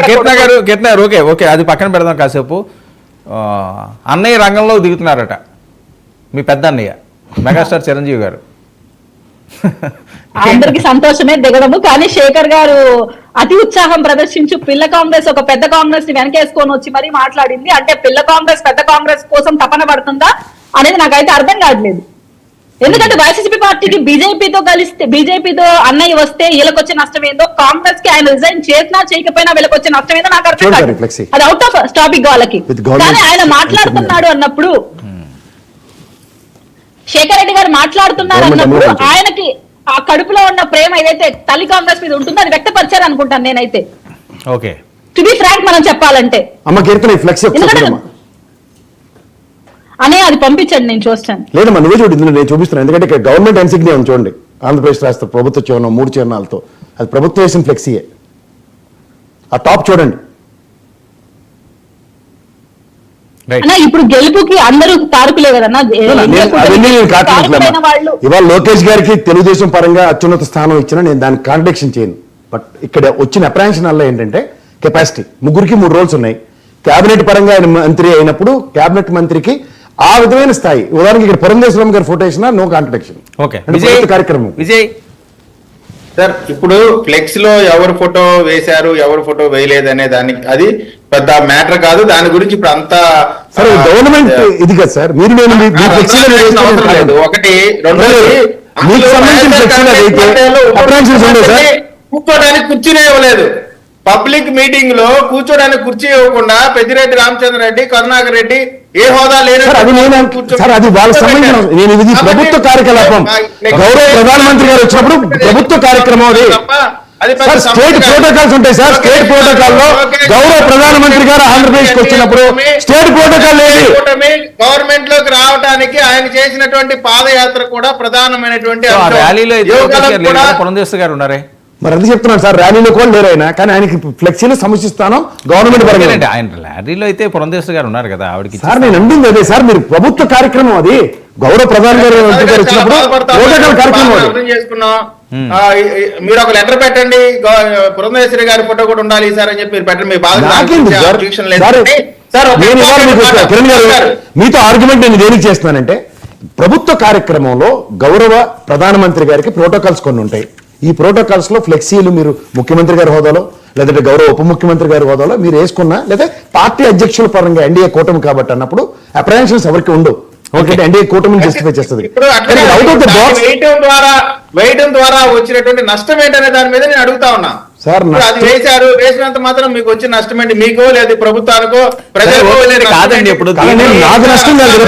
కీర్తన గారు okay okay అది పక్కన పెడదాం కాసేపు. అన్నయ్య రంగంలో దిగుతున్నారట మీ పెద్ద అన్నయ్య మెగాస్టార్ చిరంజీవి గారు. అందరికి సంతోషమే దిగడము, కానీ శేఖర్ గారు అతి ఉత్సాహం ప్రదర్శించు పిల్ల కాంగ్రెస్ ఒక పెద్ద కాంగ్రెస్ ని వెనకేసుకొని వచ్చి మరీ మాట్లాడింది. అంటే పిల్ల కాంగ్రెస్ పెద్ద కాంగ్రెస్ కోసం తపన పడుతుందా అనేది నాకైతే అర్థం కావట్లేదు. ఎందుకంటే వైసీపీ పార్టీకి బీజేపీతో కలిస్తే, బీజేపీతో అన్నయ్య వస్తే వీళ్ళకి వచ్చే నష్టం ఏందో, కాంగ్రెస్ కి ఆయన రిజైన్ చేసినా చేయకపోయినా వీళ్ళకి వచ్చే నష్టం ఏందో నాకు అర్థం కాదు. అది అవుట్ ఆఫ్ టాపిక్ వాళ్ళకి. కానీ ఆయన మాట్లాడుతున్నాడు అన్నప్పుడు, శేఖర్ రెడ్డి గారు మాట్లాడుతున్నారు అన్నప్పుడు ఆయనకి ఆ కడుపులో ఉన్న ప్రేమ ఏదైతే తల్లి కాంగ్రెస్ మీద ఉంటుందో అది వ్యక్తపరిచారు అనుకుంటాను నేనైతే. ఓకే, టు బి ఫ్రాంక్ మనం చెప్పాలంటే అనే అది పంపించండి, నేను చూస్తాను. లేదమ్మా నువ్వే చూడు, నేను చూపిస్తున్నాను. ఎందుకంటే ఇక్కడ గవర్నమెంట్ ఎన్సిగ్నియా ఉంది చూడండి, ఆంధ్రప్రదేశ్ రాష్ట్ర ప్రభుత్వ చిహ్నం 3 చిహ్నాలతో, అది ప్రభుత్వం వేసిన ఫ్లెక్సీయే. ఆ టాప్ చూడండి. ఇప్పుడు గెలుపుకి అందరూ తారకులే కదన్నా. ఇవాళ లోకేష్ గారికి తెలుగుదేశం పరంగా అత్యున్నత స్థానం ఇచ్చినా నేను దానికి కాంట్రడిక్షన్ చేయను. బట్ ఇక్కడ వచ్చిన అప్రహెన్షన్ వల్ల ఏంటంటే కెపాసిటీ, ముగ్గురికి 3 రోల్స్ ఉన్నాయి. కేబినెట్ పరంగా ఆయన మంత్రి అయినప్పుడు కేబినెట్ మంత్రికి ఆ విధమైన స్థాయి. ఉదాహరణకి ఇక్కడ పురంధేశ్వరం గారు ఫోటో వేసినా నో కాంట్రడిక్షన్. కార్యక్రమం విజయ్ సార్, ఇప్పుడు ఫ్లెక్స్ లో ఎవరు ఫోటో వేశారు ఎవరు ఫోటో వేయలేదు అనే దానికి అది పెద్ద మ్యాటర్ కాదు. దాని గురించి ఇప్పుడు అంతా సరే గవర్నమెంట్ ఇది కదా సార్. మీరు ఒకటి కూర్చోడానికి కుర్చీనే ఇవ్వలేదు. పబ్లిక్ మీటింగ్ లో కూర్చోడానికి కుర్చీ ఇవ్వకుండా పెద్దిరెడ్డి రామచంద్ర రెడ్డి, కరుణాకర్ రెడ్డి ఏ హోదా లేదు. ప్రభుత్వ కార్యకలాపం, గౌరవ ప్రధానమంత్రి గారు వచ్చినప్పుడు ప్రభుత్వ కార్యక్రమం అది. స్టేట్ ప్రోటోకాల్స్ ఉంటాయి సార్. స్టేట్ ప్రోటోకాల్ లో గౌరవ ప్రధానమంత్రి గారు ఆంధ్రప్రదేశ్ కి వచ్చినప్పుడు స్టేట్ ప్రోటోకాల్ గవర్నమెంట్ లోకి రావడానికి ఆయన చేసినటువంటి పాదయాత్ర కూడా ప్రధానమైనటువంటి పురంధేశ్వరి గారు ఉన్నారే. మరి అది చెప్తున్నాను సార్, ర్యాలీలో కూడా లేరు ఆయన, కానీ ఆయనకి ఫ్లెక్సీలో సమస్యస్తాను గవర్నమెంట్ పరంగా. ఆయన ర్యాలీలో అయితే పురంధేశ్వరి గారు ఉన్నారు కదా ఆవిడకి. సార్ నేను అంటుంది అదే సార్, మీరు ప్రభుత్వ కార్యక్రమం అది. గౌరవ ప్రధాని గారు వచ్చినప్పుడు కార్యక్రమం చేసుకున్నాం. మీరు ఒక లెటర్ పెట్టండి, పురంధేశ్వరి గారి ఫోటో కూడా ఉండాలి సార్ అని చెప్పి మీరు పెట్టండి. మీ బాధ కిరణ్ గారు మీతో ఆర్గ్యుమెంట్ నేను దేనికి చేస్తున్నానంటే, ప్రభుత్వ కార్యక్రమంలో గౌరవ ప్రధానమంత్రి గారికి ప్రోటోకాల్స్ కొన్ని ఉంటాయి. ఈ ప్రోటోకాల్స్ లో ఫ్లెక్సీలు మీరు ముఖ్యమంత్రి గారి హోదాలో లేదంటే గౌరవ ఉప ముఖ్యమంత్రి గారి హోదాలో మీరు వేసుకున్నా, లేదా పార్టీ అధ్యక్షుల పరంగా ఎన్డీఏ కూటమి కాబట్టి అన్నప్పుడు అప్రహెన్షన్స్ ఎవరికి ఉండవు. ఎన్డీఏ కూటమిని జస్టిఫై చేస్తుంది. వేయడం ద్వారా వచ్చినటువంటి నష్టం ఏంటనే దాని మీద నేను అడుగుతా ఉన్నా సార్. అది వేశారు, వేసినంత మాత్రం మీకు వచ్చిన నష్టం ఏంటి? మీకో లేదా ప్రభుత్వానికో ప్రజలకో కాదండి. ఇప్పుడు నాకు నష్టం కాదు.